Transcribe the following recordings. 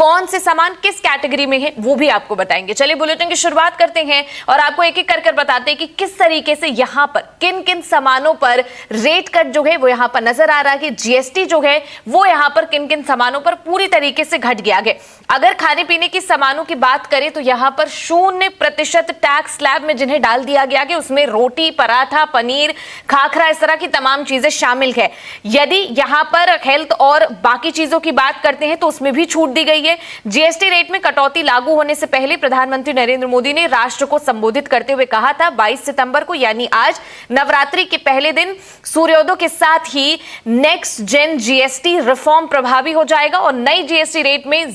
कौन से सामान किस कैटेगरी में है वो भी आपको बताएंगे। चलिए बुलेटिन की शुरुआत करते हैं और आपको एक एक कर बताते हैं कि किस तरीके से यहां पर किन किन सामानों पर रेट कट जो है वो यहां पर नजर आ रहा है कि जीएसटी जो है वो यहां पर किन किन सामानों पर पूरी तरीके से घट गया है। अगर खाने पीने की सामानों की बात करें तो यहां पर 0% टैक्स स्लैब में जिन्हें डाल दिया गया है, उसमें रोटी, पराठा, पनीर, खाखरा, इस तरह की तमाम चीजें शामिल है। यदि यहां पर हेल्थ और बाकी चीजों की बात करते हैं तो उसमें भी छूट दी गई है। जीएसटी रेट में कटौती लागू होने से पहले प्रधानमंत्री नरेंद्र मोदी ने राष्ट्र को संबोधित करते हुए कहा था 22 सितंबर को यानी आज नवरात्रि के पहले दिन सूर्योदय के साथ ही नेक्स्ट जेन जीएसटी रिफॉर्म प्रभावी हो जाएगा और नई जीएसटी रेट में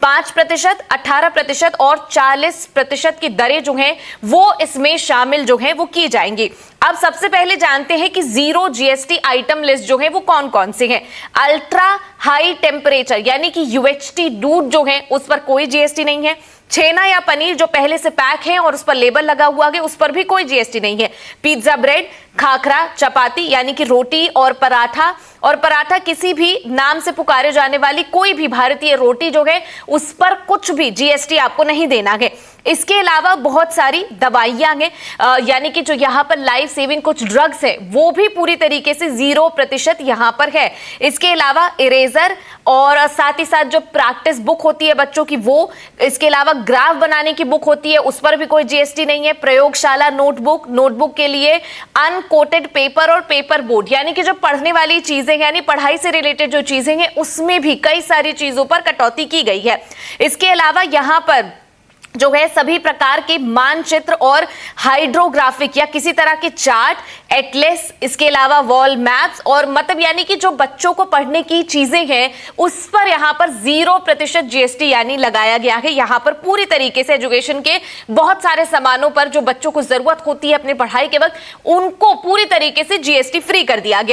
5%, 18% और 40% की दरें जो हैं वो इसमें शामिल जो हैं वो की जाएंगी। अब सबसे पहले जानते हैं कि जीरो जीएसटी आइटम लिस्ट जो है वो कौन कौन से हैं। अल्ट्रा हाई टेम्परेचर यानी कि यूएचटी दूध जो है उस पर कोई जीएसटी नहीं है। छेना या पनीर जो पहले से पैक है और उस पर लेबल लगा हुआ है उस पर भी कोई जीएसटी नहीं है। पिज्जा ब्रेड, खाखरा, चपाती यानी कि रोटी और पराठा किसी भी नाम से पुकारे जाने वाली कोई भी भारतीय रोटी जो है उस पर कुछ भी जीएसटी आपको नहीं देना है। इसके अलावा बहुत सारी दवाइयां हैं यानी कि जो यहाँ पर लाइफ सेविंग कुछ ड्रग्स है वो भी पूरी तरीके से 0% यहाँ पर है। इसके अलावा इरेजर और साथ ही साथ जो प्रैक्टिस बुक होती है बच्चों की वो, इसके अलावा ग्राफ बनाने की बुक होती है उस पर भी कोई जीएसटी नहीं है। प्रयोगशाला नोटबुक के लिए अनकोटेड पेपर और पेपर बोर्ड यानी कि जो पढ़ने वाली चीजें यानी पढ़ाई से रिलेटेड जो चीजें हैं उसमें भी कई सारी चीजों पर कटौती की गई है। इसके अलावा यहाँ पर जो है सभी प्रकार के मानचित्र और हाइड्रोग्राफिक या किसी तरह के चार्ट, एटलस, इसके अलावा वॉल मैप्स और मतलब यानी कि जो बच्चों को पढ़ने की चीजें हैं उस पर यहाँ पर 0% जीएसटी यानी लगाया गया है। यहाँ पर पूरी तरीके से एजुकेशन के बहुत सारे सामानों पर जो बच्चों को जरूरत होती है अपनी पढ़ाई के वक्त उनको पूरी तरीके से जीएसटी फ्री कर दिया गया।